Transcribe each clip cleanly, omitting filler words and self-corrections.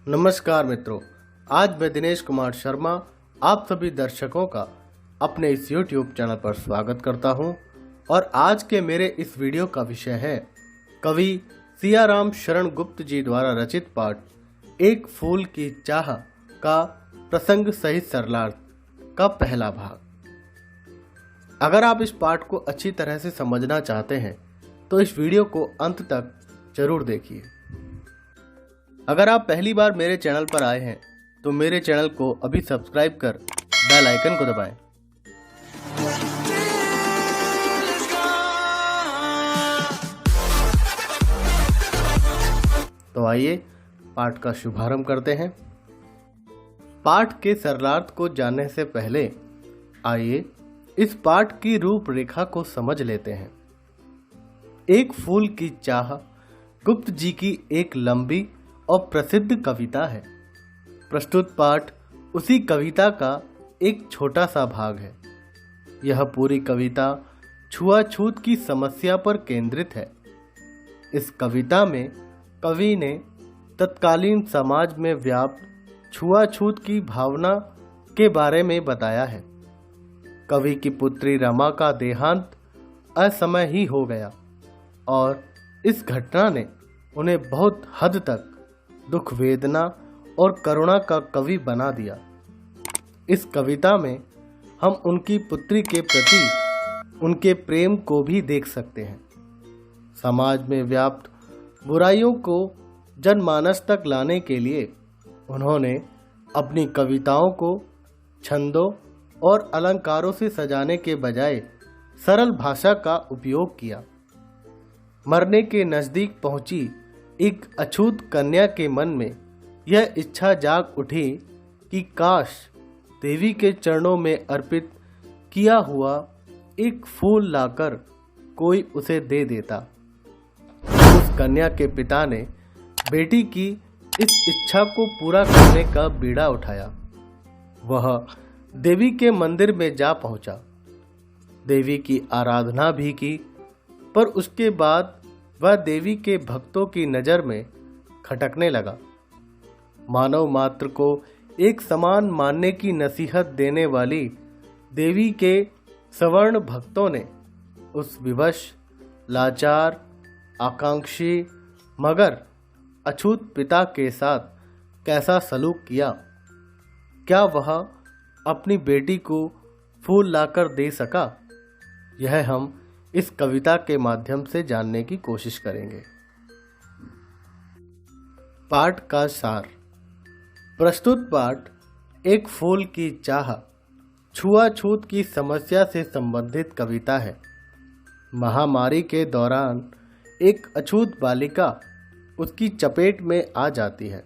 नमस्कार मित्रों, आज मैं दिनेश कुमार शर्मा आप सभी दर्शकों का अपने इस YouTube चैनल पर स्वागत करता हूं और आज के मेरे इस वीडियो का विषय है कवि सियाराम शरण गुप्त जी द्वारा रचित पाठ एक फूल की चाह का प्रसंग सहित सरलार्थ का पहला भाग। अगर आप इस पाठ को अच्छी तरह से समझना चाहते हैं तो इस वीडियो को अंत तक जरूर देखिए। अगर आप पहली बार मेरे चैनल पर आए हैं तो मेरे चैनल को अभी सब्सक्राइब कर बेल आइकन को दबाएं। तो आइए पाठ का शुभारंभ करते हैं। पाठ के सरलार्थ को जानने से पहले आइए इस पाठ की रूपरेखा को समझ लेते हैं। एक फूल की चाह गुप्त जी की एक लंबी और प्रसिद्ध कविता है। प्रस्तुत पाठ उसी कविता का एक छोटा सा भाग है। यह पूरी कविता छुआछूत की समस्या पर केंद्रित है। इस कविता में कवि ने तत्कालीन समाज में व्याप्त छुआछूत की भावना के बारे में बताया है। कवि की पुत्री रमा का देहांत असमय ही हो गया और इस घटना ने उन्हें बहुत हद तक दुख, वेदना और करुणा का कवि बना दिया। इस कविता में हम उनकी पुत्री के प्रति उनके प्रेम को भी देख सकते हैं। समाज में व्याप्त बुराइयों को जनमानस तक लाने के लिए उन्होंने अपनी कविताओं को छंदों और अलंकारों से सजाने के बजाय सरल भाषा का उपयोग किया। मरने के नज़दीक पहुंची एक अछूत कन्या के मन में यह इच्छा जाग उठी कि काश देवी के चरणों में अर्पित किया हुआ एक फूल लाकर कोई उसे दे देता। उस कन्या के पिता ने बेटी की इस इच्छा को पूरा करने का बीड़ा उठाया। वह देवी के मंदिर में जा पहुंचा, देवी की आराधना भी की, पर उसके बाद वह देवी के भक्तों की नज़र में खटकने लगा। मानव मात्र को एक समान मानने की नसीहत देने वाली देवी के सवर्ण भक्तों ने उस विवश, लाचार, आकांक्षी मगर अछूत पिता के साथ कैसा सलूक किया। क्या वह अपनी बेटी को फूल लाकर दे सका? यह हम इस कविता के माध्यम से जानने की कोशिश करेंगे। पाठ का सार। प्रस्तुत पाठ एक फूल की चाह छुआछूत की समस्या से संबंधित कविता है। महामारी के दौरान एक अछूत बालिका उसकी चपेट में आ जाती है।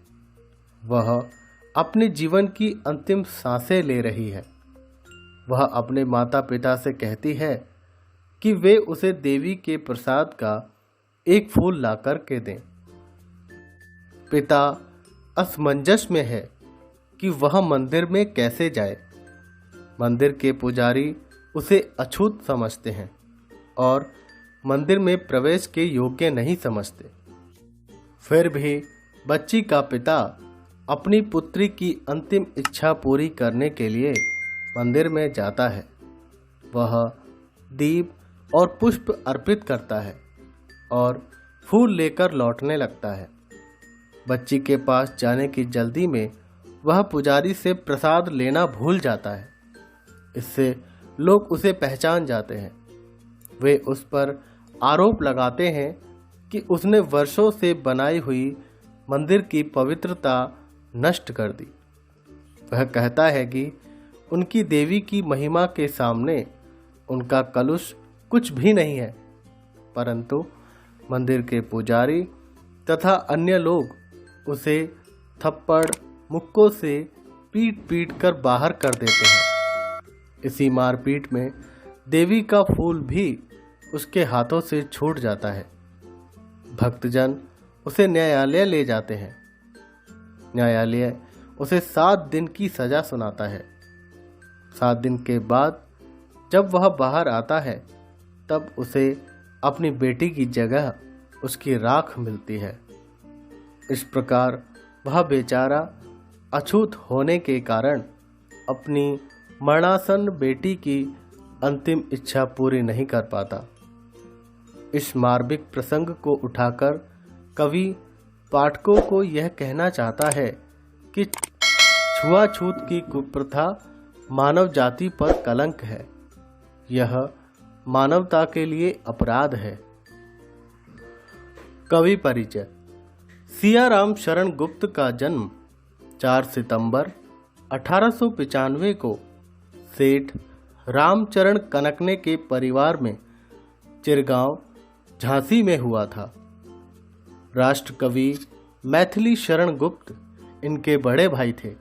वह अपने जीवन की अंतिम सांसें ले रही है। वह अपने माता पिता से कहती है कि वे उसे देवी के प्रसाद का एक फूल लाकर के दें। पिता असमंजस में है कि वह मंदिर में कैसे जाए। मंदिर के पुजारी उसे अछूत समझते हैं और मंदिर में प्रवेश के योग्य नहीं समझते। फिर भी बच्ची का पिता अपनी पुत्री की अंतिम इच्छा पूरी करने के लिए मंदिर में जाता है। वह दीप और पुष्प अर्पित करता है और फूल लेकर लौटने लगता है। बच्ची के पास जाने की जल्दी में वह पुजारी से प्रसाद लेना भूल जाता है। इससे लोग उसे पहचान जाते हैं। वे उस पर आरोप लगाते हैं कि उसने वर्षों से बनाई हुई मंदिर की पवित्रता नष्ट कर दी। वह कहता है कि उनकी देवी की महिमा के सामने उनका कलुष कुछ भी नहीं है, परंतु मंदिर के पुजारी तथा अन्य लोग उसे थप्पड़ मुक्कों से पीट पीट कर बाहर कर देते हैं। इसी मारपीट में देवी का फूल भी उसके हाथों से छूट जाता है। भक्तजन उसे न्यायालय ले जाते हैं। न्यायालय उसे 7 दिन की सजा सुनाता है। 7 दिन के बाद जब वह बाहर आता है तब उसे अपनी बेटी की जगह उसकी राख मिलती है। इस प्रकार वह बेचारा अछूत होने के कारण अपनी मरणासन्न बेटी की अंतिम इच्छा पूरी नहीं कर पाता। इस मार्मिक प्रसंग को उठाकर कवि पाठकों को यह कहना चाहता है कि छुआछूत की कुप्रथा मानव जाति पर कलंक है। यह मानवता के लिए अपराध है। कवि परिचय। सियाराम शरण गुप्त का जन्म 4 सितंबर 1895 को सेठ रामचरण कनकने के परिवार में चिरगांव झांसी में हुआ था। राष्ट्रकवि मैथिली शरण गुप्त इनके बड़े भाई थे।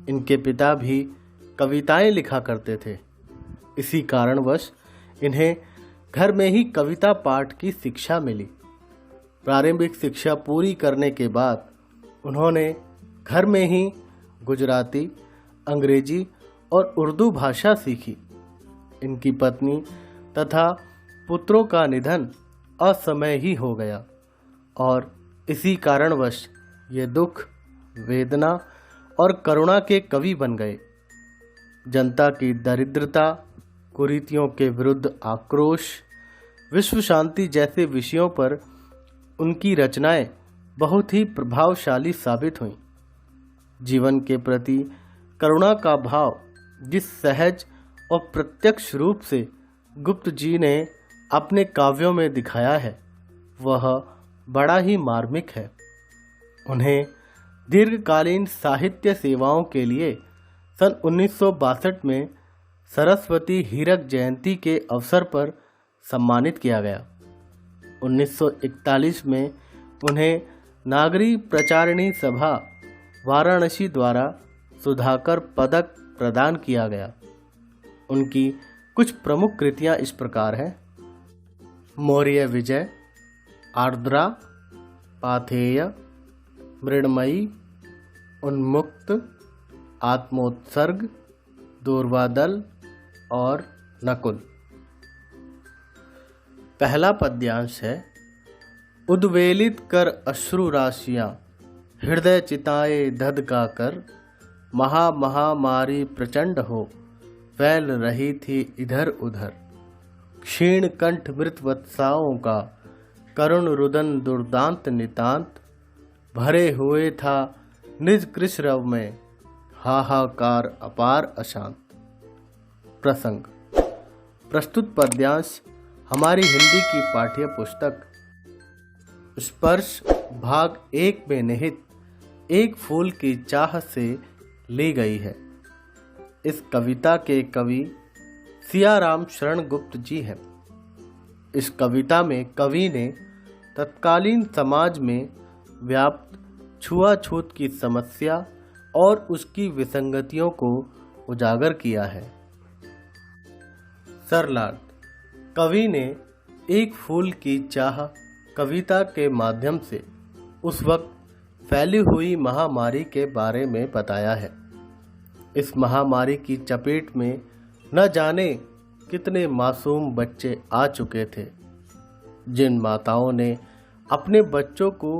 इनके पिता भी कविताएं लिखा करते थे। इसी कारणवश इन्हें घर में ही कविता पाठ की शिक्षा मिली। प्रारंभिक शिक्षा पूरी करने के बाद उन्होंने घर में ही गुजराती, अंग्रेजी और उर्दू भाषा सीखी। इनकी पत्नी तथा पुत्रों का निधन असमय ही हो गया और इसी कारणवश ये दुख, वेदना और करुणा के कवि बन गए। जनता की दरिद्रता, कुरीतियों के विरुद्ध आक्रोश, विश्व शांति जैसे विषयों पर उनकी रचनाएं बहुत ही प्रभावशाली साबित हुईं। जीवन के प्रति करुणा का भाव जिस सहज और प्रत्यक्ष रूप से गुप्त जी ने अपने काव्यों में दिखाया है वह बड़ा ही मार्मिक है। उन्हें दीर्घकालीन साहित्य सेवाओं के लिए सन 1962 में सरस्वती हीरक जयंती के अवसर पर सम्मानित किया गया। 1941 में उन्हें नागरी प्रचारिणी सभा वाराणसी द्वारा सुधाकर पदक प्रदान किया गया। उनकी कुछ प्रमुख कृतियां इस प्रकार हैं: मौर्य विजय, आर्द्रा, पाथेय, मृण्मयी, उन्मुक्त, आत्मोत्सर्ग, दूर्वादल और नकुल। पहला पद्यांश है: उद्वेलित कर अश्रु राशियां, हृदय चिताए धधका कर, महामारी प्रचंड हो, फैल रही थी इधर उधर। क्षीण कंठ मृत वत्साओं का, करुण रुदन दुर्दांत नितांत, भरे हुए था निज कृष्णरव में, हाहाकार अपार अशांत। प्रसंग। प्रस्तुत पद्यांश हमारी हिंदी की पाठ्य पुस्तक स्पर्श भाग 1 में निहित एक फूल की चाह से ली गई है। इस कविता के कवि सियाराम शरण गुप्त जी हैं। इस कविता में कवि ने तत्कालीन समाज में व्याप्त छुआछूत की समस्या और उसकी विसंगतियों को उजागर किया है। सरलार्थ। कवि ने एक फूल की चाह कविता के माध्यम से उस वक्त फैली हुई महामारी के बारे में बताया है। इस महामारी की चपेट में न जाने कितने मासूम बच्चे आ चुके थे। जिन माताओं ने अपने बच्चों को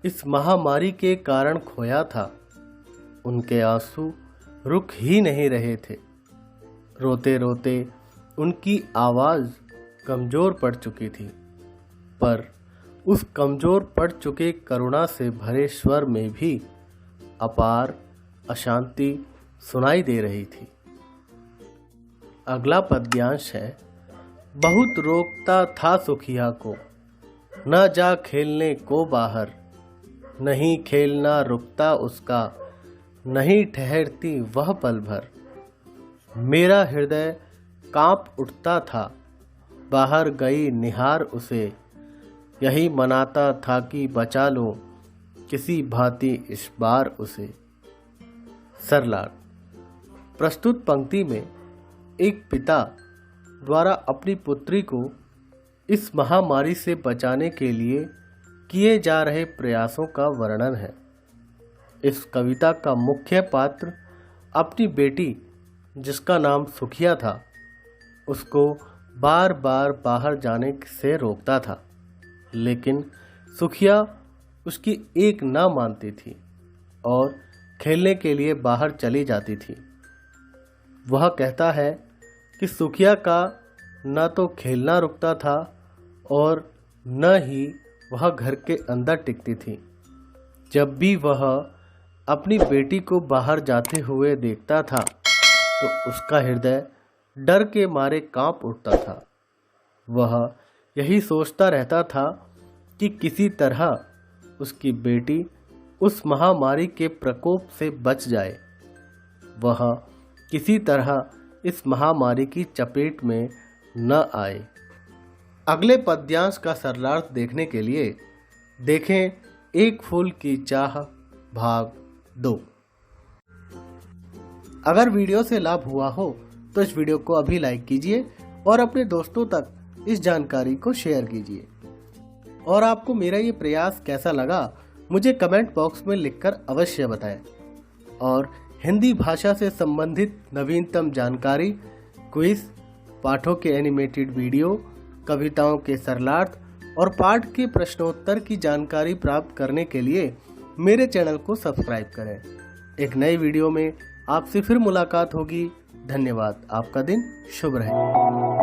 इस महामारी के कारण खोया था, उनके आंसू रुक ही नहीं रहे थे। रोते रोते उनकी आवाज़ कमज़ोर पड़ चुकी थी, पर उस कमज़ोर पड़ चुके करुणा से भरे स्वर में भी अपार अशांति सुनाई दे रही थी। अगला पद्यांश है: बहुत रोकता था सुखिया को, न जा खेलने को बाहर, नहीं खेलना रुकता उसका, नहीं ठहरती वह पल भर। मेरा हृदय कांप उठता था, बाहर गई निहार उसे, यही मनाता था कि बचा लो किसी भांति इस बार उसे। सरलार्थ। प्रस्तुत पंक्ति में एक पिता द्वारा अपनी पुत्री को इस महामारी से बचाने के लिए किए जा रहे प्रयासों का वर्णन है। इस कविता का मुख्य पात्र अपनी बेटी, जिसका नाम सुखिया था, उसको बार बार बाहर जाने से रोकता था, लेकिन सुखिया उसकी एक ना मानती थी। और खेलने के लिए बाहर चली जाती थी। वह कहता है कि सुखिया का न तो खेलना रुकता था और न ही वह घर के अंदर टिकती थी। जब भी वह अपनी बेटी को बाहर जाते हुए देखता था तो उसका हृदय डर के मारे कांप उठता था। वह यही सोचता रहता था कि किसी तरह उसकी बेटी उस महामारी के प्रकोप से बच जाए, वह किसी तरह इस महामारी की चपेट में न आए। अगले पद्यांश का सरलार्थ देखने के लिए देखें एक फूल की चाह भाग 2। अगर वीडियो से लाभ हुआ हो तो इस वीडियो को अभी लाइक कीजिए और अपने दोस्तों तक इस जानकारी को शेयर कीजिए। और आपको मेरा ये प्रयास कैसा लगा मुझे कमेंट बॉक्स में लिखकर अवश्य बताएं। और हिंदी भाषा से संबंधित नवीनतम जानकारी, क्विज, पाठों के एनिमेटेड वीडियो, कविताओं के सरलार्थ और पाठ के प्रश्नोत्तर की जानकारी प्राप्त करने के लिए मेरे चैनल को सब्सक्राइब करें। एक नई वीडियो में आपसे फिर मुलाकात होगी। धन्यवाद। आपका दिन शुभ रहे।